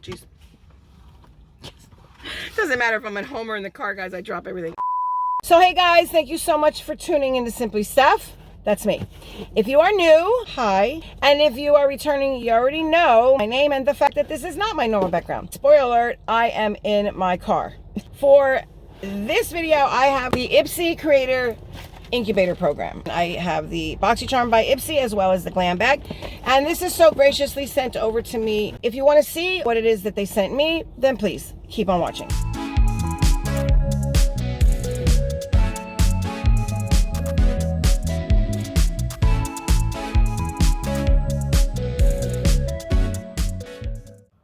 jeez. Doesn't matter if I'm at home or in the car, guys. I drop everything. So, hey, guys. Thank you so much for tuning into Simply Steph. That's me. If you are new, hi. And if you are returning, you already know my name and the fact that this is not my normal background. Spoiler alert, I am in my car. For this video, I have the Ipsy Creator Incubator Program. I have the BoxyCharm by Ipsy as well as the Glam bag. And this is so graciously sent over to me. If you want to see what it is that they sent me, then please keep on watching.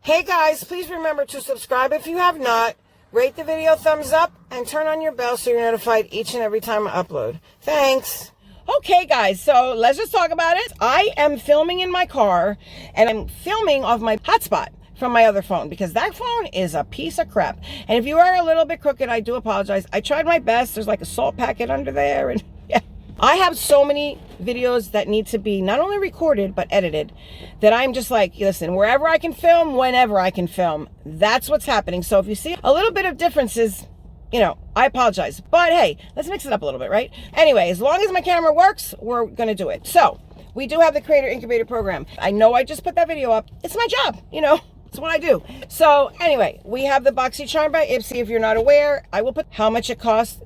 Hey guys, please remember to subscribe if you have not, rate the video thumbs up, and turn on your bell so you're notified each and every time I upload. Thanks. Okay guys, so let's just talk about it. I am filming in my car, and I'm filming off my hotspot from my other phone because that phone is a piece of crap. And if you are a little bit crooked, I do apologize. I tried my best. There's like a salt packet under there, and yeah. I have so many videos that need to be not only recorded, but edited, that I'm just like, listen, wherever I can film, whenever I can film, that's what's happening. So if you see a little bit of differences, you know, I apologize. But hey, let's mix it up a little bit, right? Anyway, as long as my camera works, we're going to do it. So we do have the Creator Incubator Program. I know I just put that video up. It's my job, you know. It's what I do. So anyway, we have the BoxyCharm by Ipsy. If you're not aware, I will put how much it costs.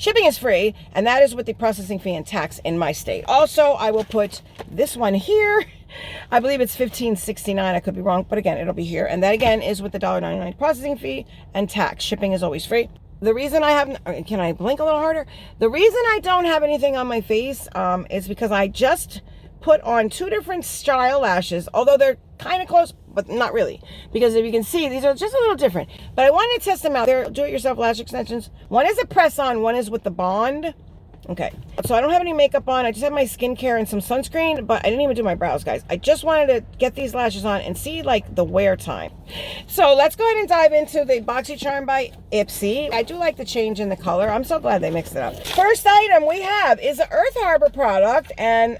Shipping is free, and that is with the processing fee and tax in my state. Also, I will put this one here. I believe it's $15.69. I could be wrong, but again, it'll be here. And that again is with the $1.99 processing fee and tax. Shipping is always free. The reason I have, can I blink a little harder? The reason I don't have anything on my face is because I just put on 2 different style lashes, although they're kind of close, but not really, because if you can see, these are just a little different. But I wanted to test them out. They're do-it-yourself lash extensions. One is a press-on, one is with the bond. Okay, so I don't have any makeup on. I just have my skincare and some sunscreen, but I didn't even do my brows, guys. I just wanted to get these lashes on and see like the wear time. So let's go ahead and dive into the BoxyCharm by Ipsy. I do like the change in the color. I'm so glad they mixed it up. First item we have is an Earth Harbor product, and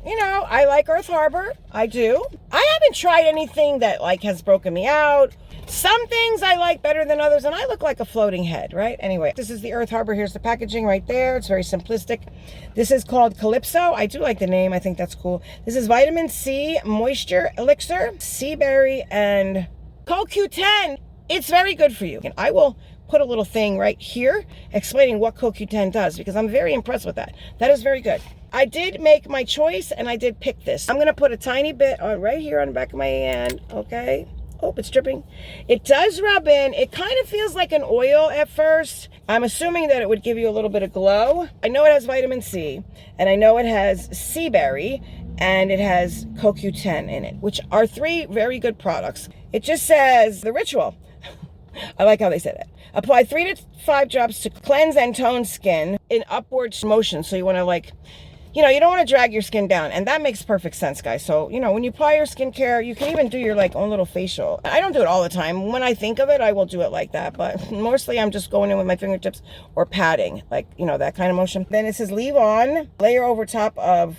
you know, I like Earth Harbor. I do. I haven't tried anything that like has broken me out. Some things I like better than others, and I look like a floating head, right? Anyway, this is the Earth Harbor. Here's the packaging right there. It's very simplistic. This is called Calypso. I do like the name. I think that's cool. This is Vitamin C Moisture Elixir, Sea Berry, and CoQ10. It's very good for you. And I will put a little thing right here explaining what CoQ10 does because I'm very impressed with that. That is very good. I did make my choice and I did pick this. I'm gonna put a tiny bit on right here on the back of my hand, okay? Oh, it's dripping. It does rub in. It kind of feels like an oil at first. I'm assuming that it would give you a little bit of glow. I know it has vitamin C, and I know it has sea berry, and it has CoQ10 in it, which are 3 very good products. It just says the ritual. I like how they said it. Apply 3 to 5 drops to cleanse and tone skin in upward motion. So you want to like, you know, you don't want to drag your skin down, and that makes perfect sense, guys. So, you know, when you apply your skincare, you can even do your like own little facial. I don't do it all the time. When I think of it, I will do it like that, but mostly I'm just going in with my fingertips or patting, like, you know, that kind of motion. Then it says leave on, layer over top of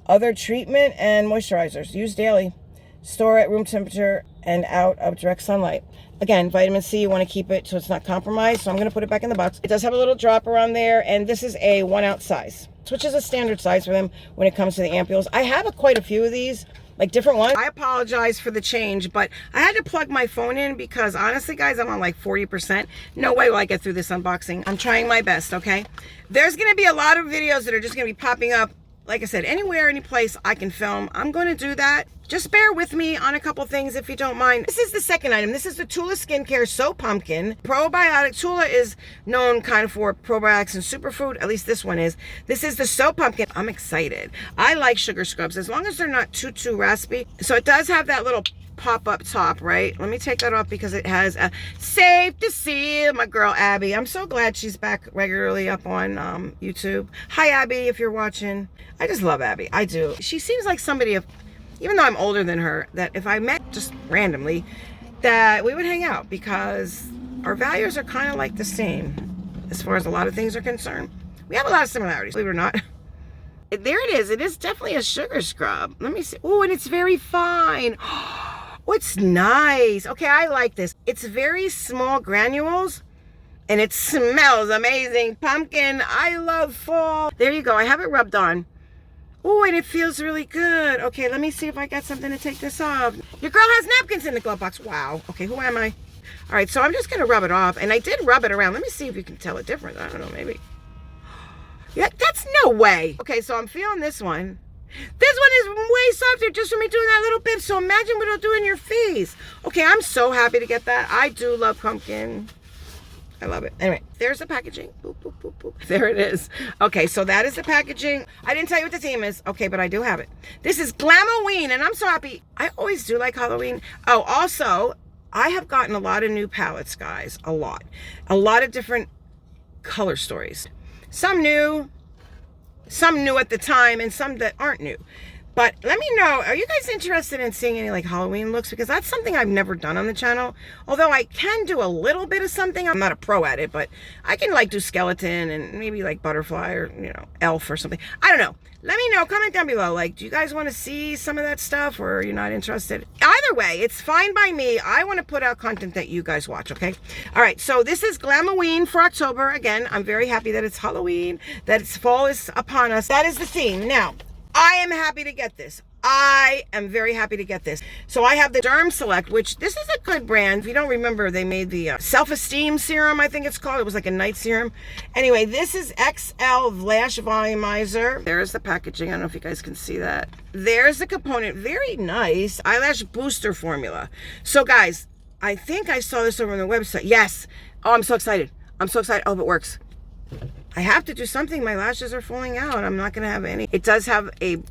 other treatment and moisturizers. Use daily. Store at room temperature and out of direct sunlight. Again, vitamin C, you want to keep it so it's not compromised. So I'm going to put it back in the box. It does have a little dropper on there, and this is a 1-ounce size, which is a standard size for them when it comes to the ampules. I have quite a few of these, like different ones. I apologize for the change, but I had to plug my phone in because honestly, guys, I'm on like 40%. No way will I get through this unboxing. I'm trying my best, okay? There's going to be a lot of videos that are just going to be popping up. Like I said, anywhere, any place I can film, I'm going to do that. Just bear with me on a couple things if you don't mind. This is the second item. This is the Tula Skincare Soap Pumpkin. Probiotic. Tula is known kind of for probiotics and superfood. At least this one is. This is the Soap Pumpkin. I'm excited. I like sugar scrubs as long as they're not too raspy. So it does have that little pop-up top, right? Let me take that off because it has a safe to see my girl Abby. I'm so glad she's back regularly up on YouTube. Hi Abby, if you're watching. I just love Abby. I do. She seems like somebody, even though I'm older than her, that if I met just randomly, that we would hang out because our values are kind of like the same as far as a lot of things are concerned. We have a lot of similarities, believe it or not. There it is. It is definitely a sugar scrub. Let me see. Oh, and it's very fine. Oh, it's nice. Okay, I like this. It's very small granules, and it smells amazing. Pumpkin. I love fall. There you go. I have it rubbed on. Oh, and it feels really good. Okay, let me see if I got something to take this off. Your girl has napkins in the glove box. Wow. Okay, who am I? All right, so I'm just going to rub it off. And I did rub it around. Let me see if you can tell a difference. I don't know, maybe. Yeah, that's no way. Okay, so I'm feeling this one. This one is way softer just from me doing that little bit. So imagine what it'll do in your face. Okay, I'm so happy to get that. I do love pumpkin. I love it. Anyway, there's the packaging. Boop, boop, boop, boop. There it is. Okay, so that is the packaging. I didn't tell you what the theme is. Okay, but I do have it. This is GLAM-O-WEEN, and I'm so happy. I always do like Halloween. Oh, also, I have gotten a lot of new palettes, guys. A lot. A lot of different color stories. Some new at the time, and some that aren't new. But let me know, are you guys interested in seeing any like Halloween looks? Because that's something I've never done on the channel. Although I can do a little bit of something. I'm not a pro at it, but I can like do skeleton and maybe like butterfly or, you know, elf or something. I don't know. Let me know, comment down below. Like, do you guys want to see some of that stuff, or are you not interested? Either way, it's fine by me. I want to put out content that you guys watch, okay? All right, so this is GLAM-O-WEEN for October. Again, I'm very happy that it's Halloween, that it's fall is upon us. That is the theme. Now, I am happy to get this. I am very happy to get this. So I have the Derm Select, which this is a good brand. If you don't remember, they made the self-esteem serum, I think it's called. It was like a night serum. Anyway, this is XL Lash Volumizer. There's the packaging. I don't know if you guys can see that. There's the component. Very nice. Eyelash booster formula. So guys, I think I saw this over on the website. Yes. Oh, I'm so excited. I'm so excited. Oh, it works. I have to do something. My lashes are falling out. I'm not going to have any. It does have a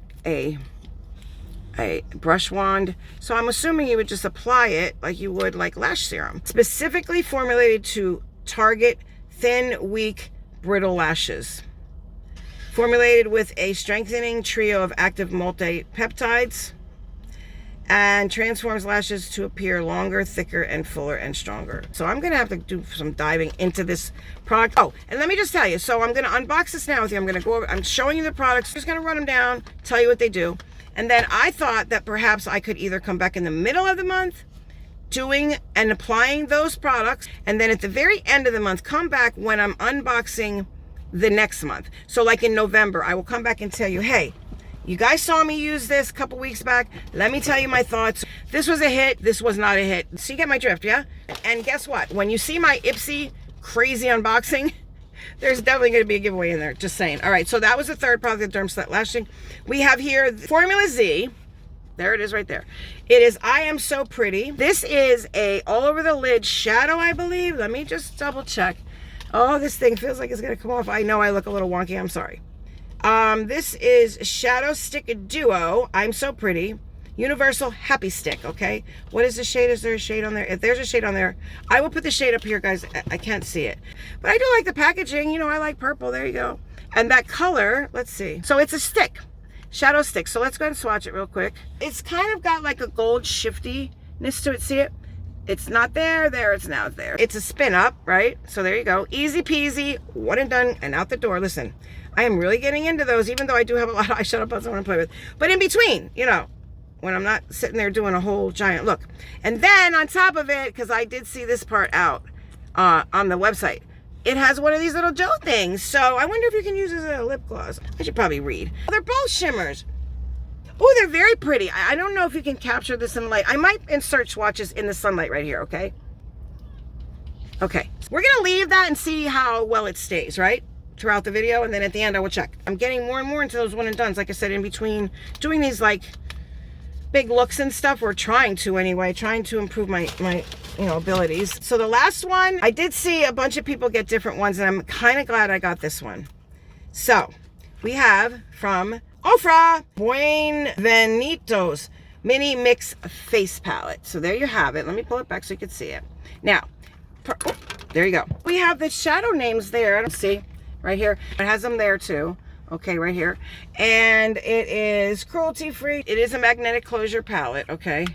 brush wand, so I'm assuming you would just apply it like you would like lash serum. Specifically formulated to target thin, weak, brittle lashes. Formulated with a strengthening trio of active multi-peptides, and transforms lashes to appear longer, thicker, and fuller and stronger. So I'm gonna have to do some diving into this product. Oh, and let me just tell you, so I'm gonna unbox this now with you. I'm gonna go over, I'm showing you the products, just gonna run them down, tell you what they do. And then I thought that perhaps I could either come back in the middle of the month doing and applying those products, and then at the very end of the month, come back when I'm unboxing the next month. So like in November, I will come back and tell you, hey, you guys saw me use this a couple weeks back. Let me tell you my thoughts. This was a hit. This was not a hit. So you get my drift, yeah? And guess what? When you see my Ipsy crazy unboxing, there's definitely going to be a giveaway in there. Just saying. All right, so that was the third product, the Derm Select Lashing. We have here Formula Z. There it is right there. It is I Am So Pretty. This is a all over the lid shadow, I believe. Let me just double check. Oh, this thing feels like it's going to come off. I know I look a little wonky. I'm sorry. This is Shadow Stick Duo. I'm So Pretty. Universal Happy Stick, okay? What is the shade? Is there a shade on there? If there's a shade on there, I will put the shade up here, guys. I can't see it. But I do like the packaging. You know, I like purple. There you go. And that color, let's see. So it's a stick. Shadow stick. So let's go ahead and swatch it real quick. It's kind of got like a gold shiftiness to it. See it? It's not there. There, it's now there. It's a spin up, right? So there you go. Easy peasy. One and done and out the door. Listen, I am really getting into those, even though I do have a lot of eyeshadow puzzles I want to play with. But in between, you know, when I'm not sitting there doing a whole giant look. And then on top of it, because I did see this part out on the website, it has one of these little gel things. So I wonder if you can use this as a lip gloss. I should probably read. They're both shimmers. Oh, they're very pretty. I don't know if you can capture this in light. I might insert swatches in the sunlight right here, okay? Okay. We're going to leave that and see how well it stays, right? Throughout the video, and then at the end I will check. I'm getting more and more into those one and dones. Like I said, in between doing these like big looks and stuff, or trying to anyway, trying to improve my you know, abilities. So the last one, I did see a bunch of people get different ones, and I'm kind of glad I got this one. So we have from Ofra Buenvenidos Mini Mix Face Palette. So there you have it. Let me pull it back so you can see it. Now, oh, there you go. We have the shadow names there. I don't see right here. It has them there too. Okay, right here. And it is cruelty free. It is a magnetic closure palette, okay?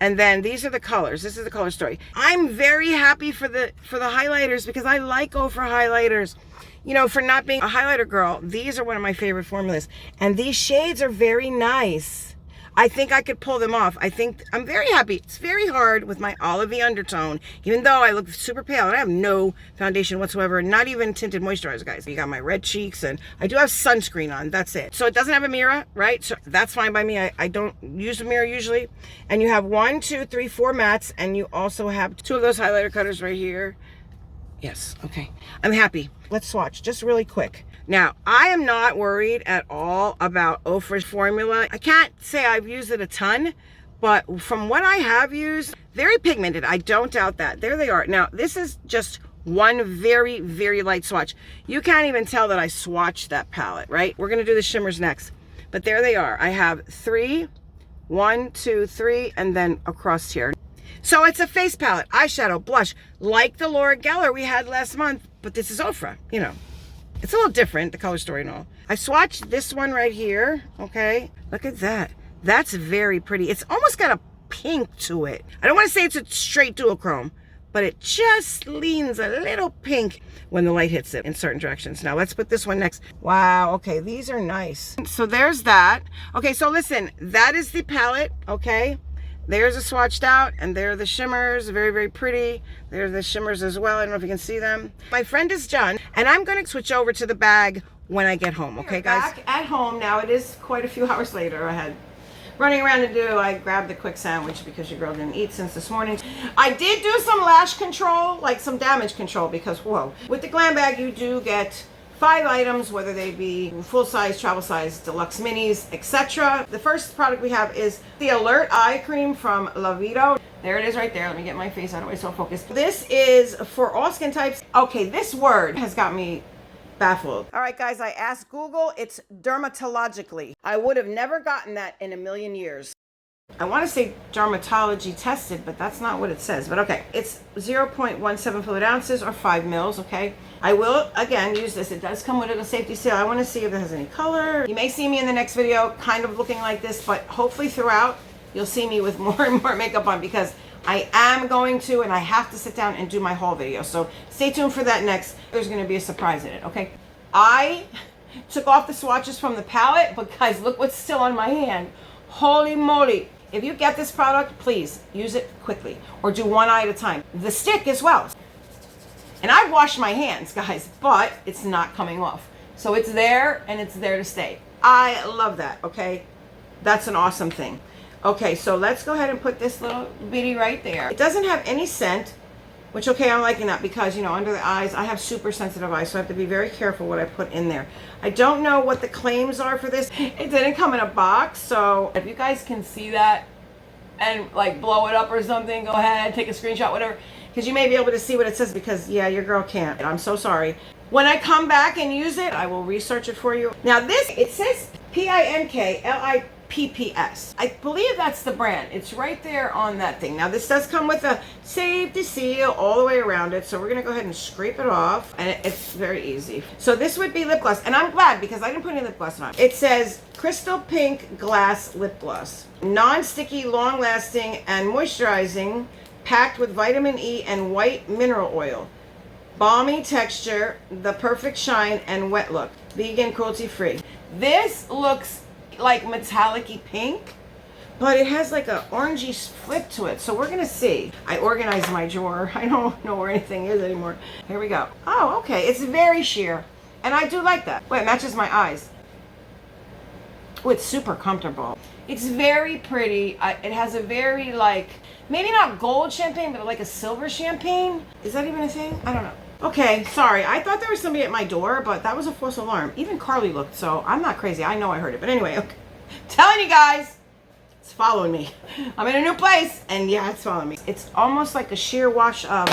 And then these are the colors. This is the color story. I'm very happy for the highlighters, because I like Ofra highlighters. you know, for not being a highlighter girl, these are one of my favorite formulas. And these shades are very nice. I think I could pull them off. I think I'm very happy. It's very hard with my olivey undertone, even though I look super pale and I have no foundation whatsoever, not even tinted moisturizer, guys. You got my red cheeks and I do have sunscreen on, that's it. So it doesn't have a mirror, right? So that's fine by me. I don't use a mirror usually. And you have 1, 2, 3, 4 mattes, and you also have 2 of those highlighter cutters right here. Yes, okay. I'm happy. Let's swatch just really quick. Now, I am not worried at all about Ofra's formula. I can't say I've used it a ton, but from what I have used, very pigmented. I don't doubt that. There they are. Now, this is just one very, very light swatch. You can't even tell that I swatched that palette, right? We're gonna do the shimmers next. But there they are. I have 3, 1, 2, 3, and then across here. So it's a face palette, eyeshadow, blush, like the Laura Geller we had last month, but this is Ofra, you know. It's a little different, the color story and all. I swatched this one right here, okay? Look at that. That's very pretty. It's almost got a pink to it. I don't want to say it's a straight duochrome, but it just leans a little pink when the light hits it in certain directions. Now let's put this one next. Wow, okay, these are nice. So there's that. Okay, so listen, that is the palette, okay? There's a swatched out, and there are the shimmers, very, very pretty. There's the shimmers as well. I don't know if you can see them. My friend is done, and I'm going to switch over to the bag when I get home, okay, guys? Back at home now. It is quite a few hours later. I had running around to do. I grabbed a quick sandwich because your girl didn't eat since this morning. I did do some lash control, like some damage control, because, whoa. With the Glam bag, you do get 5 items, whether they be full size, travel size, deluxe minis, etc. The first product we have is the Alert Eye Cream from Lavito. There it is right there. Let me get my face out of the way so focused. This is for all skin types. Okay, this word has got me baffled. All right, guys, I asked Google. It's dermatologically. I would have never gotten that in a million years. I want to say dermatology tested, but that's not what it says. But okay, it's 0.17 fluid ounces or 5 mils, okay? I will, again, use this. It does come with a safety seal. I want to see if it has any color. You may see me in the next video kind of looking like this, but hopefully throughout, you'll see me with more and more makeup on because I am going to, and I have to sit down and do my haul video. So stay tuned for that next. There's going to be a surprise in it, okay? I took off the swatches from the palette, but guys, look what's still on my hand. Holy moly. If you get this product, please use it quickly or do one eye at a time. The stick as well. And I washed my hands, guys, but it's not coming off. So it's there and it's there to stay. I love that, okay? That's an awesome thing. Okay, so let's go ahead and put this little bitty right there. It doesn't have any scent, which, okay, I'm liking that because, you know, under the eyes, I have super sensitive eyes, so I have to be very careful what I put in there. I don't know what the claims are for this. It didn't come in a box, so if you guys can see that and, like, blow it up or something, go ahead, take a screenshot, whatever, because you may be able to see what it says because, yeah, your girl can't. I'm so sorry. When I come back and use it, I will research it for you. Now, this, it says PINKLIPPS. I believe that's the brand. It's right there on that thing. Now, this does come with a safety seal all the way around it, so we're gonna go ahead and scrape it off, and it's very easy. So this would be lip gloss, and I'm glad because I didn't put any lip gloss on. It says Crystal Pink Glass Lip Gloss. Non-sticky, long-lasting, and moisturizing, packed with vitamin E and white mineral oil. Balmy texture, the perfect shine, and wet look. Vegan, cruelty-free. This looks like metallic-y pink, but it has like a orangey flip to it, so we're gonna see. I organized my drawer. I don't know where anything is anymore. Here we go. Oh, okay, it's very sheer, and I do like that. Wait, it matches my eyes. Oh, it's super comfortable. It's very pretty. It has a very, like, maybe not gold champagne, but like a silver champagne. Is that even a thing? I don't know. Okay, sorry. I thought there was somebody at my door, but that was a false alarm. Even Carly looked, so I'm not crazy. I know I heard it. But anyway, okay. Telling you guys, it's following me. I'm in a new place, and yeah, it's following me. It's almost like a sheer wash of,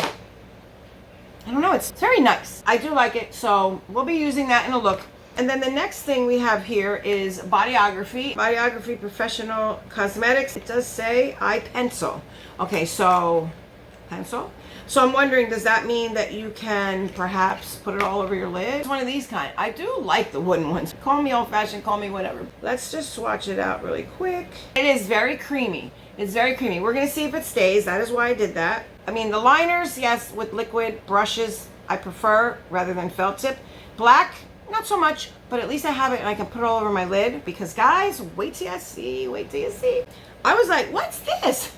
I don't know, it's very nice. I do like it, so we'll be using that in a look. And then the next thing we have here is Bodyography. Bodyography Professional Cosmetics. It does say eye pencil. Okay, so pencil. So I'm wondering, does that mean that you can perhaps put it all over your lid? It's one of these kind. I do like the wooden ones. Call me old-fashioned, call me whatever. Let's just swatch it out really quick. It is very creamy. It's very creamy. We're gonna see if it stays. That is why I did that. I mean, the liners, yes, with liquid brushes, I prefer rather than felt tip. Black, not so much, but at least I have it and I can put it all over my lid because guys, wait till you see, wait till you see. I was like, what's this?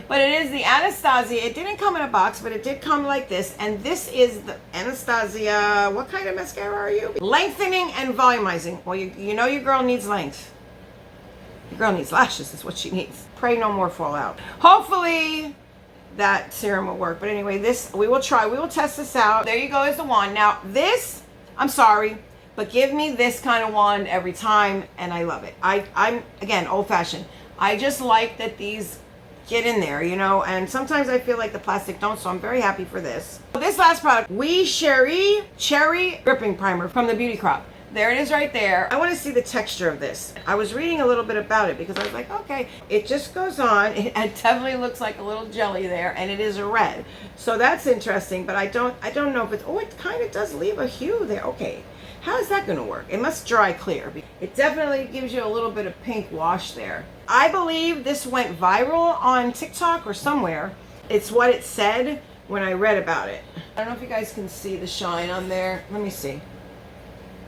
But it is the Anastasia. It didn't come in a box, but it did come like this. And this is the Anastasia. What kind of mascara are you? Lengthening and volumizing. Well, you know your girl needs length. Your girl needs lashes is what she needs. Pray no more fall out. Hopefully that serum will work. But anyway, this we will try. We will test this out. There you go is the wand. Now this, I'm sorry, but give me this kind of wand every time and I love it. I'm, again, old fashioned. I just like that these get in there, you know, and sometimes I feel like the plastic don't, so I'm very happy for this. This last product, We Cherry Gripping Primer from the Beauty Crop. There it is right there. I want to see the texture of this. I was reading a little bit about it because I was like, okay, it just goes on. It definitely looks like a little jelly there, and it is a red. So that's interesting, but I don't know if it's, oh, it kind of does leave a hue there. Okay, how is that going to work? It must dry clear. It definitely gives you a little bit of pink wash there. I believe this went viral on TikTok or somewhere. It's what it said when I read about it. I don't know if you guys can see the shine on there. Let me see.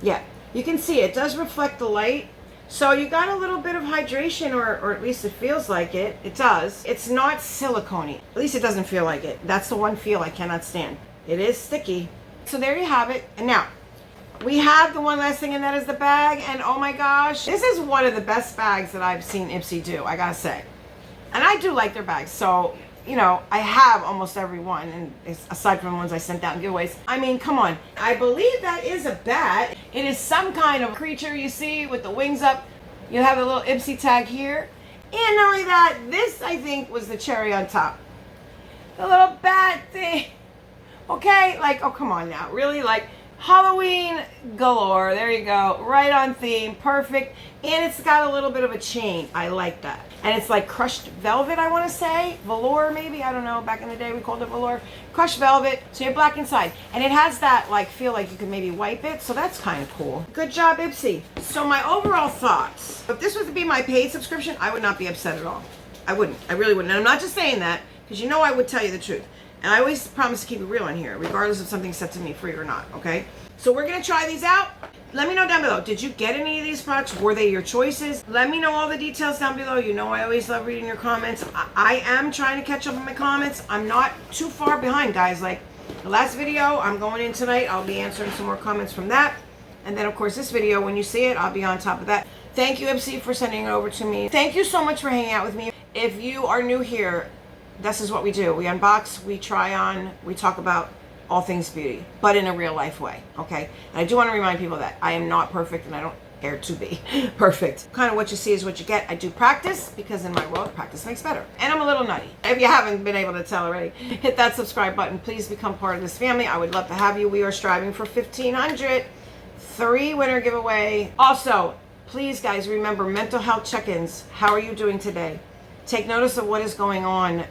Yeah, you can see it does reflect the light. So you got a little bit of hydration, or at least it feels like it. It does. It's not silicone-y. At least it doesn't feel like it. That's the one feel I cannot stand. It is sticky. So there you have it. And now, we have the one last thing, and that is the bag. And oh my gosh, this is one of the best bags that I've seen Ipsy do, I gotta say. And I do like their bags, so, you know, I have almost every one, and aside from the ones I sent out in giveaways. I mean, come on. I believe that is a bat. It is some kind of creature you see with the wings up. You have a little Ipsy tag here. And not only that, this, I think, was the cherry on top. The little bat thing. Okay, like, oh, come on now. Really, like, Halloween galore. There you go. Right on theme. Perfect. And it's got a little bit of a chain. I like that. And it's like crushed velvet, I want to say. Velour, maybe. I don't know. Back in the day, we called it velour. Crushed velvet. So you're black inside. And it has that, like, feel like you can maybe wipe it. So that's kind of cool. Good job, Ipsy. So my overall thoughts. If this was to be my paid subscription, I would not be upset at all. I wouldn't. I really wouldn't. And I'm not just saying that, because you know I would tell you the truth. And I always promise to keep it real in here, regardless of something said to me free or not, okay? So we're going to try these out. Let me know down below. Did you get any of these products? Were they your choices? Let me know all the details down below. You know I always love reading your comments. I am trying to catch up on my comments. I'm not too far behind, guys. Like the last video, I'm going in tonight. I'll be answering some more comments from that. And then, of course, this video, when you see it, I'll be on top of that. Thank you, Ipsy, for sending it over to me. Thank you so much for hanging out with me. If you are new here, this is what we do. We unbox, we try on, we talk about all things beauty, but in a real life way, okay? And I do want to remind people that I am not perfect and I don't care to be perfect. Kind of what you see is what you get. I do practice because in my world, practice makes better. And I'm a little nutty. If you haven't been able to tell already, hit that subscribe button. Please become part of this family. I would love to have you. We are striving for 1,500. 3 winner giveaway. Also, please guys, remember mental health check-ins. How are you doing today? Take notice of what is going on,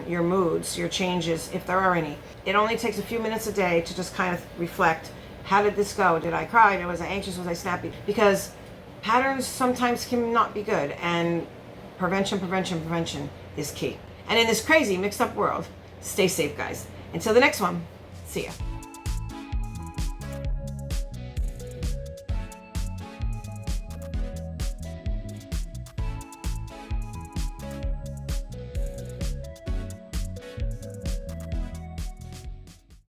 your moods, your changes, if there are any. It only takes a few minutes a day to just kind of reflect. How did this go? Did I cry? Was I anxious? Was I snappy? Because patterns sometimes can not be good, and prevention is key. And in this crazy, mixed up world, stay safe, guys. Until the next one, see ya.